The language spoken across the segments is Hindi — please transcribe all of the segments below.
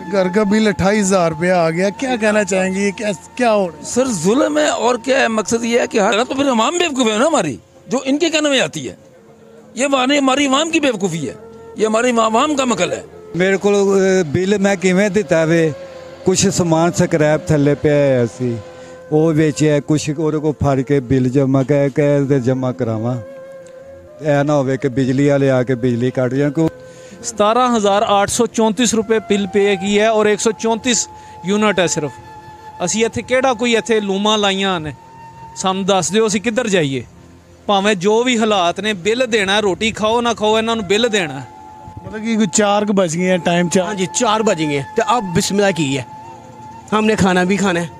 घर का बिल 28,000 रुपया आ गया, क्या कहना चाहेंगे? ये क्या हो रहा है? सर जुल्म है और क्या है, मकसद ये है कि तो फिर अवाम बेवकूफ़ है ना हमारी, जो इनके कहने में आती है। ये हमारी अवाम की बेवकूफ़ी है, ये हमारी अवाम का मकल है। मेरे को बिल मैं किवें दिता वे, कुछ समान स्क्रैप थल्ले पे है सी वो बेचे, कुछ और को फड़ के बिल जमा कह जमा करावा, ऐ ना हो कि बिजली वाले आके बिजली काट जाए। 17,834 रुपये बिल पे की है और 134 यूनिट है सिर्फ। असी इत्थे केड़ा कोई इत्थे लूमा लाइया ने, सानू दस दिओ असी किधर जाइए। भावें जो भी हालात ने बिल देना, रोटी खाओ ना खाओ इन्होंने बिल देना। मतलब कि 4 बज गए हैं, टाइम 4। हाँ जी 4 बज गए हैं, तो अब बिस्मिल्लाह की है, हमने खाना भी खाना है,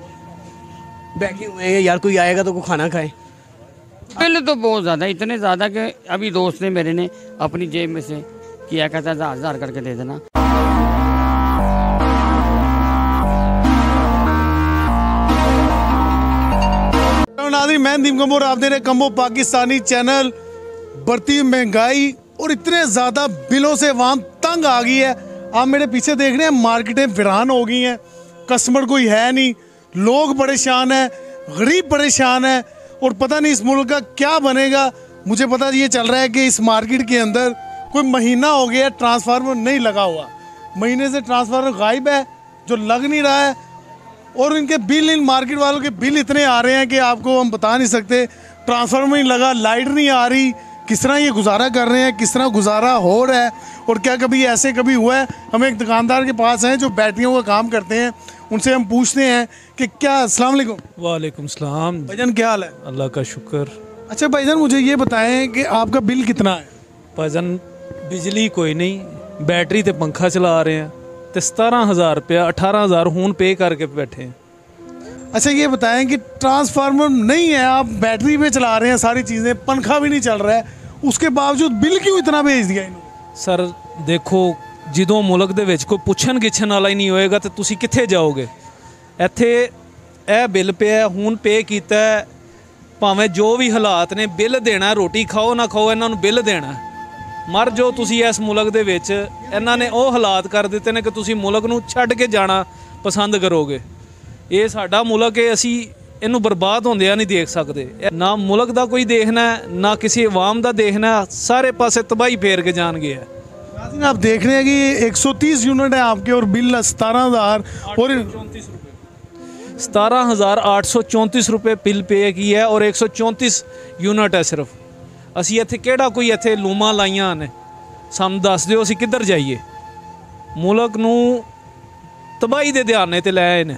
बैठे हुए हैं यार, कोई आएगा तो कोई खाना खाए। बिल तो बहुत ज़्यादा, इतने ज़्यादा कि अभी दोस्त ने मेरे ने अपनी जेब में से किया, कहता है 1000 करके दे देना। नाज़रीन, मैं नदीम कम्बो, आप दे रहे कम्बो पाकिस्तानी चैनल। बढ़ती महंगाई और इतने ज़्यादा बिलों से आवाम तंग आ गई है। आप मेरे पीछे देख रहे हैं, मार्केटें वीरान हो गई हैं, कस्टमर कोई है नहीं, लोग परेशान हैं, गरीब परेशान है और पता नहीं इस मुल्क का क्या बनेगा। मुझे पता ये चल रहा है कि इस मार्केट के अंदर कोई महीना हो गया ट्रांसफार्मर नहीं लगा हुआ, महीने से ट्रांसफार्मर गायब है, जो लग नहीं रहा है। और इनके बिल, इन मार्केट वालों के बिल इतने आ रहे हैं कि आपको हम बता नहीं सकते। ट्रांसफार्मर नहीं लगा, लाइट नहीं आ रही, किस तरह ये गुजारा कर रहे हैं, किस तरह गुजारा हो रहा है। और क्या कभी ऐसे कभी हुआ है? हम एक दुकानदार के पास हैं जो बैटरियों का काम करते हैं, उनसे हम पूछते हैं कि क्या। अस्सलाम वालेकुम। वालेकुम सलाम। भाईजान क्या हाल है? अल्लाह का शुक्र। अच्छा भाईजान, मुझे ये बताएं कि आपका बिल कितना है? भाईजान बिजली कोई नहीं, बैटरी ते पंखा चला रहे हैं, तो 17,000 रुपया 18,000 हून पे करके बैठे हैं। अच्छा ये बताएं कि ट्रांसफार्मर नहीं है, आप बैटरी पे चला रहे हैं सारी चीज़ें, पंखा भी नहीं चल रहा है, उसके बावजूद बिल क्यों इतना भेज दिया इन्होंने? सर देखो, ਜਦੋਂ मुल्क ਦੇ ਵਿੱਚ ਕੋਈ ਪੁੱਛਣ ਗਿੱਛਣ ਵਾਲਾ ਹੀ ਨਹੀਂ ਹੋਏਗਾ ਤੇ ਤੁਸੀਂ ਕਿੱਥੇ ਜਾਓਗੇ। ਇੱਥੇ ਇਹ ਬਿੱਲ ਪਿਆ, ਹੁਣ ਪੇ ਕੀਤਾ, ਭਾਵੇਂ ਜੋ ਵੀ ਹਾਲਾਤ ਨੇ ਬਿੱਲ ਦੇਣਾ, ਰੋਟੀ ਖਾਓ ਨਾ ਖਾਓ ਇਹਨਾਂ ਨੂੰ ਬਿੱਲ ਦੇਣਾ। ਮਰ ਜੋ ਤੁਸੀਂ ਇਸ ਮੁਲਕ ਦੇ ਵਿੱਚ, ਇਹਨਾਂ ਨੇ ਉਹ ਹਾਲਾਤ ਕਰ ਦਿੱਤੇ ਨੇ ਕਿ ਤੁਸੀਂ ਮੁਲਕ ਨੂੰ ਛੱਡ ਕੇ ਜਾਣਾ ਪਸੰਦ ਕਰੋਗੇ। ਇਹ ਸਾਡਾ ਮੁਲਕ ਹੈ, ਅਸੀਂ ਇਹਨੂੰ ਬਰਬਾਦ ਹੁੰਦਿਆਂ ਨਹੀਂ ਦੇਖ ਸਕਦੇ। ਨਾ ਮੁਲਕ ਦਾ ਕੋਈ ਦੇਖਣਾ, ਨਾ ਕਿਸੇ ਆਵਾਮ ਦਾ ਦੇਖਣਾ, ਸਾਰੇ ਪਾਸੇ ਤਬਾਹੀ ਫੇਰ ਕੇ ਜਾਣਗੇ। आप देख रहे हैं कि 130 यूनिट है आपके और बिल 17,000 और 17,834 रुपये बिल पे की है और 134 यूनिट है सिर्फ। असी इत्थे केड़ा कोई इत्थे लूमा लाइया ने, सानू दस दिओ असी किधर जाइए। मुल्क नू तबाही दे ध्यान ते लै आए ने।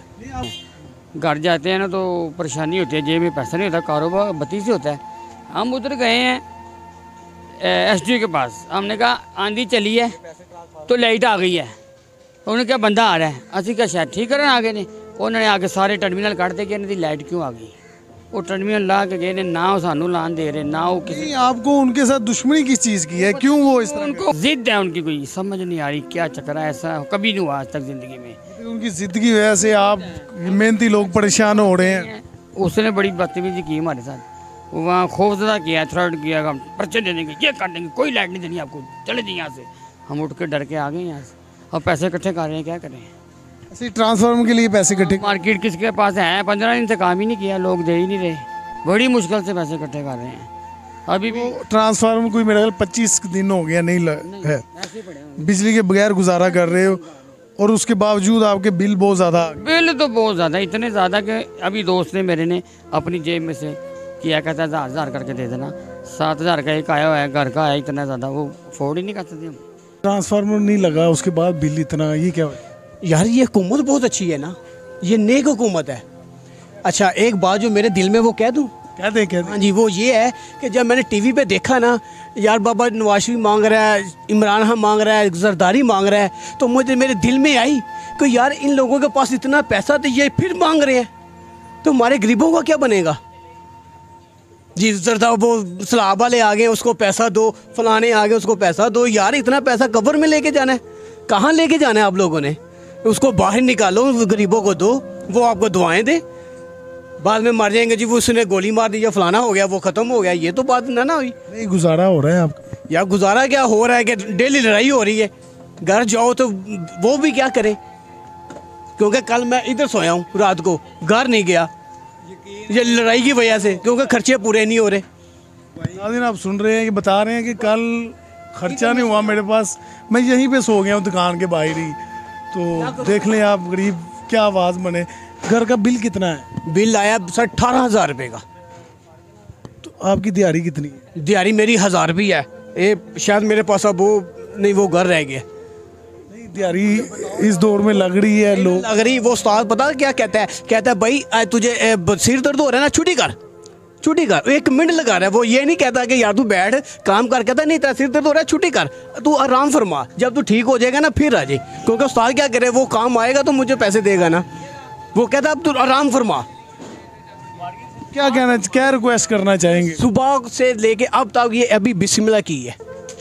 घर जाते हैं ना तो परेशानी होती है, जेब में पैसा नहीं होता, कारोबार बत्ती से होता है। हम उधर गए हैं एसडीओ के पास, हमने कहा आंधी चली है तो लाइट आ गई है, उन्होंने क्या बंदा आ रहा है, असं क्या शायद ठीक करना आ गए ने। उन्होंने आके सारे टर्मिनल काटते कि इन्होंने लाइट क्यों आ गई, वो टर्मिनल ला के गए ने, ना वो सानू लान दे रहे, ना वो किसी। आपको उनके साथ दुश्मनी किस चीज़ की है, क्यों वो इस तरह? उनको जिद है उनकी, कोई समझ नहीं आ रही क्या चक्कर है, ऐसा कभी नहीं हुआ आज तक ज़िंदगी में। उनकी जिद की वजह से आप मेहनती लोग परेशान हो रहे हैं। उसने बड़ी बदतमीजी की हमारे साथ, वहाँ खौफजदा किया, थ्रेट किया, हम पर्चे दे देंगे, ये कर देंगे, कोई लाइट नहीं देनी आपको, चले जाइए यहाँ से। हम उठ के डर के आ गए यहाँ से, और पैसे इकट्ठे कर रहे हैं, क्या करें। ऐसे ट्रांसफार्मर के लिए पैसे इकट्ठे, मार्केट किसके पास है, 15 दिन से काम ही नहीं किया, लोग दे ही नहीं रहे, बड़ी मुश्किल से पैसे इकट्ठे कर रहे हैं। अभी भी ट्रांसफार्मर कोई मेरा 25 दिन हो गया नहीं है, बिजली के बगैर गुजारा कर रहे हो और उसके बावजूद आपके बिल बहुत ज़्यादा। बिल तो बहुत ज़्यादा, इतने ज़्यादा कि अभी दोस्त ने मेरे ने अपनी जेब में से किया, कहता है 1000 करके दे देना। 7,000 का एक आया हुआ है, घर का आया, इतना ज़्यादा वो अफोर्ड ही नहीं कर सकते हम। ट्रांसफार्मर नहीं लगा, उसके बाद बिल इतना, ये क्या यार ये हुकूमत बहुत अच्छी है ना, ये नेक हुकूमत है। अच्छा एक बात जो मेरे दिल में वो कह दूँ, क्या दे? हाँ जी, वो ये है कि जब मैंने टीवी पे देखा ना, यार बाबा नवाज शरीफ मांग रहा है, इमरान खान मांग रहा है, जरदारी मांग रहा है, तो मुझे मेरे दिल में आई कि यार इन लोगों के पास इतना पैसा तो ये फिर मांग रहे हैं, तो हमारे गरीबों का क्या बनेगा जी। जरदा वो सलाब वाले आ गए, उसको पैसा दो, फलाने आ गए, उसको पैसा दो। यार इतना पैसा कब्र में लेके जाना है, कहाँ लेके जाना है आप लोगों ने? उसको बाहर निकालो, गरीबों को दो, वो आपको दुआएं दे, बाद में मर जाएंगे जी, वो उसने गोली मार दी या फलाना हो गया, वो ख़त्म हो गया, ये तो बात ना हुई। नहीं गुजारा हो रहा है आपका? यार गुजारा क्या हो रहा है कि डेली लड़ाई हो रही है, घर जाओ तो वो भी क्या करे, क्योंकि कल मैं इधर सोया हूँ रात को, घर नहीं गया ये लड़ाई की वजह से, क्योंकि खर्चे पूरे नहीं हो रहे। नाज़रीन आप सुन रहे हैं कि बता रहे हैं कि कल खर्चा नहीं हुआ मेरे पास, मैं यहीं पे सो गया हूँ दुकान के बाहर ही। तो देख लें आप गरीब क्या आवाज़ बने। घर का बिल कितना है? बिल आया सर 18,000 रुपये का। तो आपकी दिहाड़ी कितनी है? दिहाड़ी मेरी 1000 रुपये है। ये शायद मेरे पास अब वो नहीं, वो घर रह गया। नहीं, दिहाड़ी इस दौर में लग रही है लोग लग रही। वो उस्ताद पता क्या कहता है? कहता है भाई तुझे सिर दर्द हो रहा है ना, छुट्टी कर, छुट्टी कर। 1 मिनट लगा रहा है वो, ये नहीं कहता कि यार तू बैठ काम कर। कहता नहीं तेरा सिर दर्द हो रहा है, छुट्टी कर, तू आराम फरमा, जब तू ठीक हो जाएगा ना फिर आ जाए। क्योंकि उस्ताद क्या करे, वो काम आएगा तो मुझे पैसे देगा ना। वो कहता अब तू आराम फरमा। क्या रिक्वेस्ट करना चाहेंगे? सुबह से लेके अब तक ये अभी बिस्मिल्लाह की है।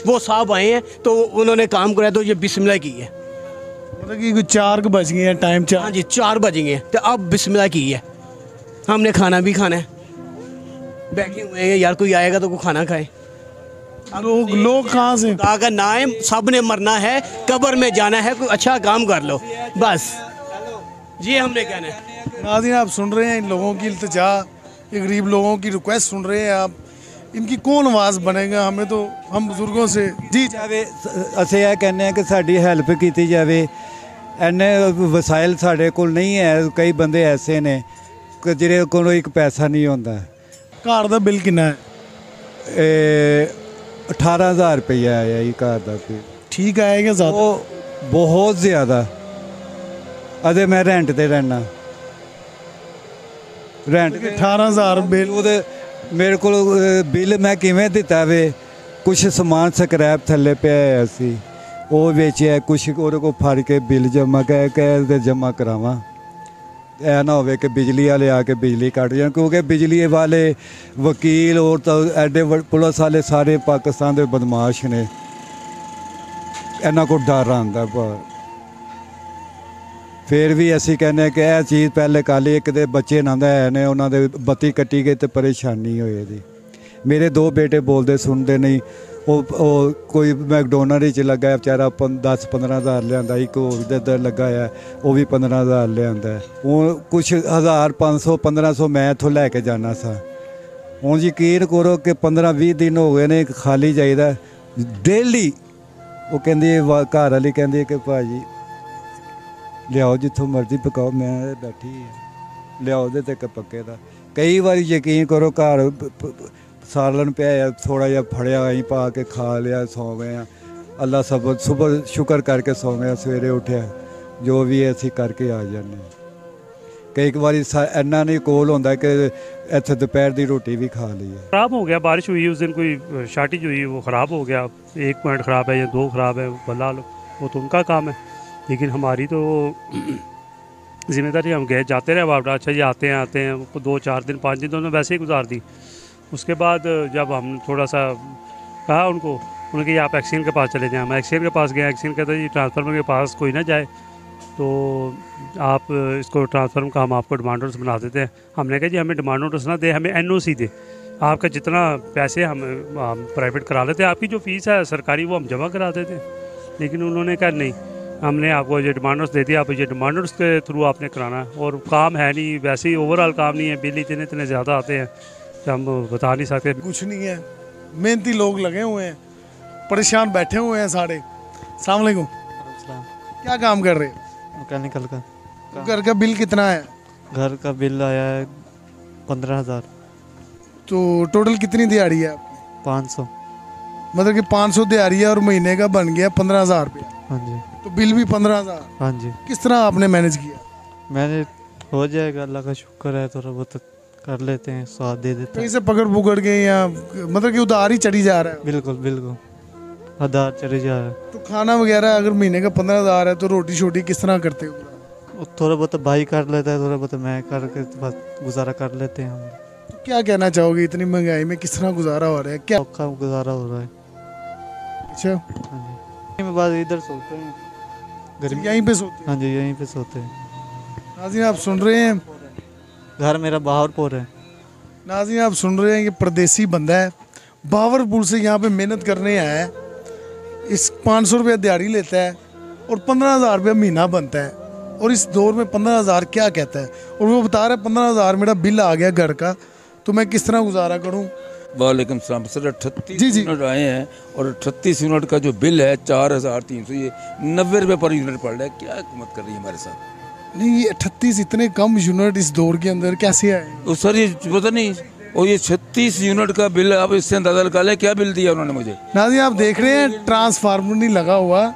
वो साहब आए हैं तो उन्होंने काम कराया तो ये बिस्मिल्लाह की है। मतलब कि 4 बज गए हैं, टाइम 4। हाँ जी 4 बजेंगे तो अब बिस्मिल्लाह की है। हमने खाना भी खाना है, बैठे हुए हैं यार, कोई आएगा तो कोई खाना खाए। लोग कहाँ से? खुदा का नाम, सब ने मरना है, कब्र में जाना है, कोई अच्छा काम कर लो बस, ये हमने कहना है। नाज़रीन आप सुन रहे हैं इन लोगों की इल्तिजा, ये गरीब लोगों की रिक्वेस्ट सुन रहे हैं आप। इनकी कौन आवाज़ बनेगा? हमें तो हम बुजुर्गों से जी ਜਾਵੇ ਅਸੀਂ ਇਹ ਕਹਿੰਦੇ ਆ ਕਿ ਸਾਡੀ ਹੈਲਪ ਕੀਤੀ ਜਾਵੇ। ਇੰਨੇ ਵਸਾਇਲ ਸਾਡੇ ਕੋਲ ਨਹੀਂ ਹੈ। ਕਈ ਬੰਦੇ ਐਸੇ ਨੇ ਕਿ ਜਿਹਦੇ ਕੋਲ ਇੱਕ ਪੈਸਾ ਨਹੀਂ ਹੁੰਦਾ। ਘਰ ਦਾ ਬਿੱਲ ਕਿੰਨਾ ਹੈ? ਇਹ 18,000 ਰੁਪਈਆ ਆਇਆ ਜੀ ਘਰ ਦਾ ਬਿੱਲ। ठीक आएगा ज़्यादा? ਉਹ ਬਹੁਤ ਜ਼ਿਆਦਾ। ਅਦੇ ਮੈਂ ਰੈਂਟ ਤੇ ਰਹਿਣਾ, ਰੈਂਟ 18,000 ਬਿੱਲ। ਉਹਦੇ ਮੇਰੇ ਕੋਲ ਬਿੱਲ ਮੈਂ ਕਿਵੇਂ ਦਿੱਤਾ ਵੇ? ਕੁਛ ਸਮਾਨ ਸਕ੍ਰੈਪ ਥੱਲੇ ਪਿਆ ਹੋਇਆ ਸੀ, ਉਹ ਵੇਚਿਆ। ਕੁਛ ਉਹਦੇ ਕੋਲ ਫੜ ਕੇ ਬਿੱਲ ਜਮ੍ਹਾਂ ਕਹਿ ਜਮ੍ਹਾਂ ਕਰਾਵਾਂ। ਇਹ ਨਾ ਹੋਵੇ ਕਿ ਬਿਜਲੀ ਵਾਲੇ ਆ ਕੇ ਬਿਜਲੀ ਕੱਟ ਜਾਣ, ਕਿਉਂਕਿ ਬਿਜਲੀ ਵਾਲੇ ਵਕੀਲ ਔਰ ਤਾਂ ਐਡੇ ਪੁਲਿਸ ਵਾਲੇ ਸਾਰੇ ਪਾਕਿਸਤਾਨ ਦੇ ਬਦਮਾਸ਼ ਨੇ। ਇਹਨਾਂ ਕੋਲ ਡਰ ਆਉਂਦਾ ਪਰ ਫਿਰ ਵੀ ਅਸੀਂ ਕਹਿੰਦੇ ਕਿ ਇਹ ਚੀਜ਼ ਪਹਿਲੇ ਕਰ ਲਈ। ਇੱਕ ਦੇ ਬੱਚੇ ਨੰਦ ਹੈ ਨੇ, ਉਹਨਾਂ ਦੇ ਬੱਤੀ ਕੱਟੀ ਗਈ ਤੇ ਪਰੇਸ਼ਾਨੀ ਹੋਈ ਜੀ। ਮੇਰੇ 2 ਬੇਟੇ ਬੋਲਦੇ ਸੁਣਦੇ ਨਹੀਂ। ਉਹ ਕੋਈ ਮੈਕਡੋਨਲਡ 'ਚ ਲੱਗਾ ਹੈ ਵਿਚਾਰਾ 10-15,000 ਲਿਆਂਦਾ। ਇੱਕ ਹੋਰ ਇੱਧਰ ਲੱਗਾ ਹੈ, ਉਹ ਵੀ 15,000 ਲਿਆਂਦਾ। ਉਹ ਕੁਛ 1000 500 1500 ਮੈਂ ਇੱਥੋਂ ਲੈ ਕੇ ਜਾਣਾ ਸਾਂ। ਹੁਣ ਯਕੀਨ ਕਰੋ ਕਿ 15-20 ਦਿਨ ਹੋ ਗਏ ਨੇ ਖਾਲੀ ਜਾਈਦਾ ਡੇਲੀ। ਉਹ ਕਹਿੰਦੀ ਘਰ ਵਾਲੀ ਕਹਿੰਦੀ ਕਿ ਭਾਜੀ ਲਿਆਓ ਜਿੱਥੋਂ ਮਰਜ਼ੀ ਪਕਾਓ, ਮੈਂ ਬੈਠੀ ਲਿਆਓ ਦੇ ਤੇ ਪੱਕੇ ਦਾ। ਕਈ ਵਾਰੀ ਯਕੀਨ ਕਰੋ ਘਰ ਸਾਲਣ ਪਿਆ, ਥੋੜ੍ਹਾ ਜਿਹਾ ਫੜਿਆ ਅਸੀਂ ਪਾ ਕੇ ਖਾ ਲਿਆ, ਸੌਂ ਗਏ ਹਾਂ। ਅੱਲਾ ਸਬਰ ਸੁਬਹ ਸ਼ੁਕਰ ਕਰਕੇ ਸੌਂ ਗਏ, ਸਵੇਰੇ ਉੱਠਿਆ ਜੋ ਵੀ ਅਸੀਂ ਕਰਕੇ ਆ ਜਾਂਦੇ। ਕਈ ਵਾਰੀ ਇੰਨਾ ਨਹੀਂ ਕੋਲ ਹੁੰਦਾ ਕਿ ਇੱਥੇ ਦੁਪਹਿਰ ਦੀ ਰੋਟੀ ਵੀ खा ली है। ख़राब हो गया, बारिश हुई उस दिन, कोई शार्टेज हुई, वो ख़राब हो गया। 1 पॉइंट ख़राब है या 2 ख़राब है, भला वो तो उनका काम है, लेकिन हमारी तो जिम्मेदारी। हम गए जाते रहे वापस, अच्छा जी आते हैं 2-4 दिन 5 दिन तो उन्होंने वैसे ही गुजार दी। उसके बाद जब हम थोड़ा सा कहा उनको, उन्होंने कहा आप एक्सचेंज के पास चले जाएँ। हम एक्सचेंज के पास गए, एक्सचेंज कहता जी ट्रांसफार्मर के पास कोई ना जाए, तो आप इसको ट्रांसफार्मर का हम आपको डिमांड नोटिस बना देते हैं। हमने कहा जी हमें डिमांड नोटिस ना दे, हमें NOC दे। आपका जितना पैसे हम प्राइवेट करा लेते हैं, आपकी जो फ़ीस है सरकारी वो हम जमा करा देते हैं। लेकिन उन्होंने कहा नहीं, हमने आपको ये डिमांड नोटिस दे दिया, आप ये डिमांड नोटिस के थ्रू आपने कराना है। और काम है नहीं, वैसे ही ओवरऑल काम नहीं है, बिल इतने ज़्यादा आते हैं कि हम बता नहीं सकते। कुछ नहीं है, मेहनती लोग लगे हुए हैं, परेशान बैठे हुए हैं सारे। अस्सलाम वालेकुम। क्या काम कर रहे हैं? मैकेनिकल का। घर का बिल कितना है? घर का बिल आया है 15,000। तो टोटल कितनी दिहाड़ी है आपकी? 500। मतलब कि 500 दिहाड़ी है और महीने का बन गया 15,000 रुपया। हाँ जी। तो बिल भी 15,000। हाँ जी। किस तरह आपने मैनेज किया? मैंने हो जाएगा, अल्लाह का शुक्र है, थोड़ा बहुत कर लेते हैं, स्वाद दे देते कहीं हैं। से पकड़ पुकड़ के या मतलब कि उधार ही चढ़ी जा रहा है? बिल्कुल बिल्कुल आधार चले जा रहा है। तो खाना वगैरह अगर महीने का 15,000 है तो रोटी शोटी किस तरह करते हो? वो थोड़ा बहुत भाई कर लेता है, थोड़ा बहुत मैं करके बस गुजारा कर लेते हैं हम। तो क्या कहना चाहोगे इतनी महंगाई में किस तरह गुजारा हो रहा है? क्या औखा गुजारा हो रहा है। अच्छा, हाँ जी। मैं बाद इधर सोते हैं, गर्मी। यहीं पे सोते हैं? हाँ जी यहीं पे सोते हैं। नाज़रीन आप सुन रहे हैं, घर मेरा बहावरपुर है। नाज़रीन आप सुन रहे हैं कि परदेसी बंदा है, बहावरपुर से यहाँ पे मेहनत करने आया है। इस 500 रुपया दिहाड़ी लेता है और 15,000 रुपया महीना बनता है। और इस दौर में 15,000 क्या कहता है, और वो बता रहा है 15,000 मेरा बिल आ गया घर का, तो मैं किस तरह गुजारा करूँ। वालेकुम सलाम सर। 38 जी, जी। यूनिट आए हैं और 38 यूनिट का जो बिल है 4,300, ये 90 रुपये पर यूनिट पड़ रहा है। क्या हुकूमत कर रही है हमारे साथ? नहीं, ये 38 इतने कम यूनिट इस दौर के अंदर कैसे आए? तो सर ये पता नहीं, और ये 36 यूनिट का बिल, आप इससे अंदाजा लगा लें क्या बिल दिया उन्होंने मुझे। नाज़रीन आप देख रहे हैं ट्रांसफार्मर नहीं लगा हुआ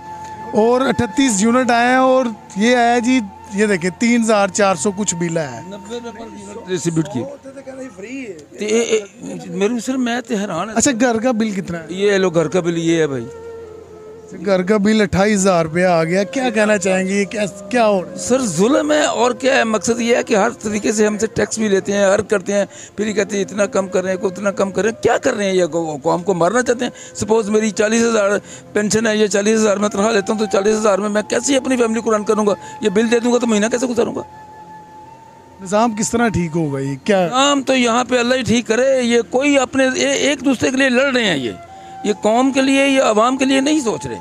और 38 यूनिट आए हैं, और ये आया जी, ये देखें 3,400 कुछ बिल है 90 रुपये पर यूनिट डिस्ट्रीब्यूट की। मेरे सर मैं तो हैरान। अच्छा, घर का बिल कितना है? ये लो घर का बिल ये है भाई, घर का बिल 28,000 रुपया आ गया। क्या कहना चाहेंगे, ये क्या हो रहा है? सर जुल्म है और क्या है। मकसद ये है कि हर तरीके से हमसे टैक्स भी लेते हैं, हर करते हैं, फिर ये कहते हैं इतना कम कर रहे हैं, उतना कम कर रहे हैं। क्या कर रहे हैं ये, कौम को मारना चाहते हैं। सपोज मेरी 40,000 पेंशन है, ये 40,000 में तनख्वाह लेता हूँ, तो 40,000 में मैं कैसे अपनी फैमिली को रन करूँगा? ये बिल दे दूंगा तो महीना कैसे गुजारूंगा? निज़ाम किस तरह ठीक होगा? ये क्या काम तो यहाँ पे अल्लाह ही ठीक करे। ये कोई अपने एक दूसरे के लिए लड़ रहे हैं, ये कौम के लिए या आवाम के लिए नहीं सोच रहे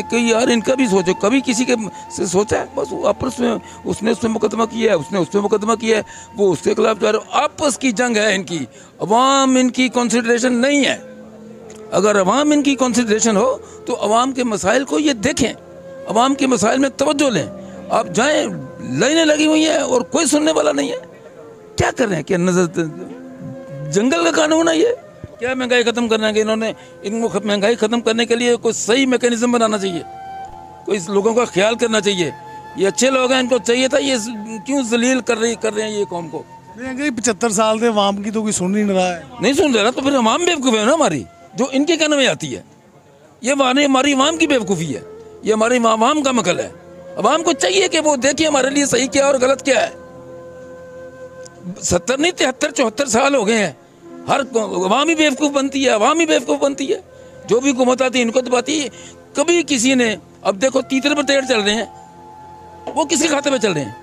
कि यार इनका भी सोचो। कभी किसी के से सोचा है? बस आपस में उसने उस पर मुकदमा किया है, उसने उस पर मुकदमा किया है, वो उसके खिलाफ जा रहे। आपस की जंग है इनकी, अवाम इनकी कंसिडरेशन नहीं है। अगर अवाम इनकी कंसिडरेशन हो तो अवाम के मसाइल को ये देखें, अवाम के मसाइल में तवज्जो लें। आप जाएं, लाइनें लगी हुई हैं और कोई सुनने वाला नहीं है। क्या कर रहे हैं? क्या नजर जंगल का कानून है ये? क्या महंगाई ख़त्म करना है? इन्होंने इनको महंगाई ख़त्म करने के लिए कोई सही मैकेनिज्म बनाना चाहिए, कोई लोगों का ख्याल करना चाहिए। ये अच्छे लोग हैं, इनको चाहिए था, ये क्यों जलील कर रहे हैं ये कौम को? 75 साल से अवाम की तो कोई सुन ही नहीं रहा है। नहीं सुन रहा तो फिर अवाम बेवकूफ़ है ना हमारी, जो इनके कहने में आती है। ये हमारी अवाम की बेवकूफ़ी है, ये हमारी अवाम का मकल है। अवाम को चाहिए कि वो देखिए हमारे लिए सही क्या और गलत क्या है। 70 नहीं 73 74 साल हो गए हैं, हर अवाम ही बेवकूफ़ बनती है, अवाम ही बेवकूफ़ बनती है। जो भी हुकूमत आती है इनको दबाती है। कभी किसी ने, अब देखो तीतर पर तेड़ चल रहे हैं, वो किसके खाते में चल रहे हैं?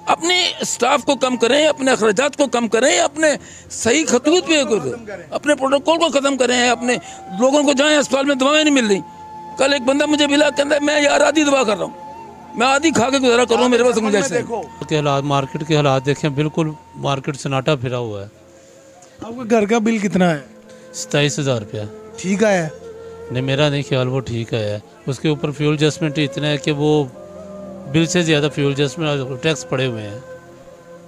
अपने स्टाफ को कम करें, अपने अखराजात को कम करें, अपने सही खतूत पे अपने प्रोटोकॉल को ख़त्म करें, अपने लोगों को जाएं, अस्पताल में दवाएं नहीं मिल रही। कल एक बंदा मुझे मिला, कहता है मैं यार आधी दवा कर रहा हूँ, मैं आधी खा के गुजारा कर रहा हूँ, मेरे पास गुंजाइश नहीं। के हालात, मार्केट के हालात देखें, बिल्कुल मार्केट सन्नाटा फिरा हुआ है। आपका घर का बिल कितना है? 27,000 रुपया। ठीक आया? नहीं, मेरा नहीं ख्याल वो ठीक है। उसके ऊपर फ्यूल एडजस्टमेंट इतना है कि वो बिल से ज़्यादा फ्यूल एडजस्टमेंट टैक्स पड़े हुए हैं।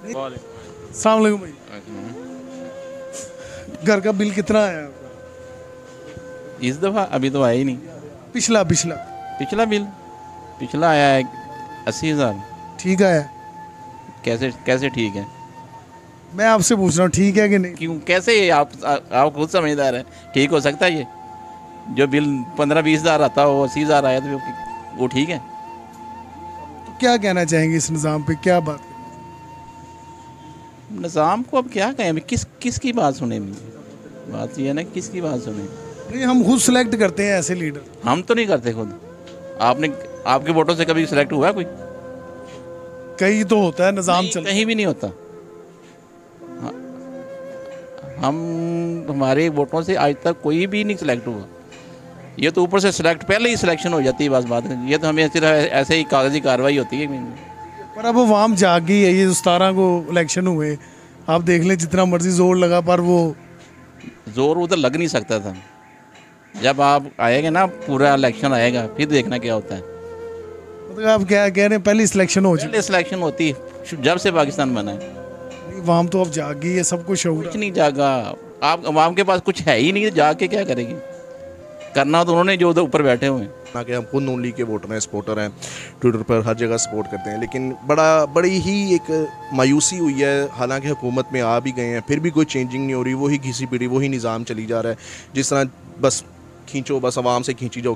अस्सलाम वालेकुम भाई, घर का बिल कितना आया? इस दफ़ा अभी तो आया ही नहीं। पिछला आया है 80,000। ठीक आया? कैसे ठीक है? मैं आपसे पूछ रहा हूँ ठीक है कि नहीं? क्यों कैसे? आप खुद समझदार हैं, ठीक हो सकता है ये? जो बिल 15-20 हज़ार आता हो, 80,000 आया तो वो ठीक है? तो क्या कहना चाहेंगे इस निज़ाम पे? क्या बात निज़ाम को अब क्या कहें? अभी किसकी बात सुने? बात ये है ना, किसकी बात सुने? नहीं, हम खुद सिलेक्ट करते हैं ऐसे लीडर। हम तो नहीं करते खुद। आपके वोटों से कभी सिलेक्ट हुआ कोई? कहीं तो होता है निज़ाम चल, कहीं भी नहीं होता। हमारे वोटों से आज तक कोई भी नहीं सिलेक्ट हुआ। ये तो ऊपर से सिलेक्ट, पहले ही सिलेक्शन हो जाती है, बस बात है। ये तो हमें सिर्फ ऐसे ही कागजी कार्रवाई होती है। पर अब अवाम जाग गई है। ये 17 को इलेक्शन हुए, आप देख लें जितना मर्जी जोर लगा, पर वो जोर उधर लग नहीं सकता था। जब आप आएगा ना, पूरा इलेक्शन आएगा, फिर देखना क्या होता है। मतलब आप क्या कह रहे हैं, पहली सिलेक्शन हो चुकी? पहले सिलेक्शन होती है जब से पाकिस्तान बना है। अवाम तो अब जाग गई है, सब कुछ कुछ नहीं जागा। आप अवाम के पास कुछ है ही नहीं, जाग के क्या करेगी? करना तो उन्होंने जो उधर ऊपर बैठे हुए हैं। ना कि हम खुद नून लीग के वोटर हैं, सपोर्टर हैं, ट्विटर पर हर जगह सपोर्ट करते हैं, लेकिन बड़ी ही एक मायूसी हुई है। हालांकि हुकूमत में आ भी गए हैं, फिर भी कोई चेंजिंग नहीं हो रही। वही घिसी पीढ़ी, वही निज़ाम चली जा रहा है। जिस तरह बस खींचो, बस आवाम से खींची जाओ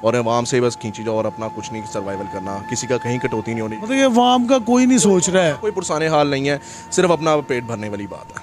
और आवाम से बस खींची जाओ, और अपना कुछ नहीं सर्वाइवल करना, किसी का कहीं कटौती नहीं होनी। मतलब ये आवाम का कोई नहीं सोच रहा है, कोई पुरसाने हाल नहीं है, सिर्फ अपना पेट भरने वाली बात है।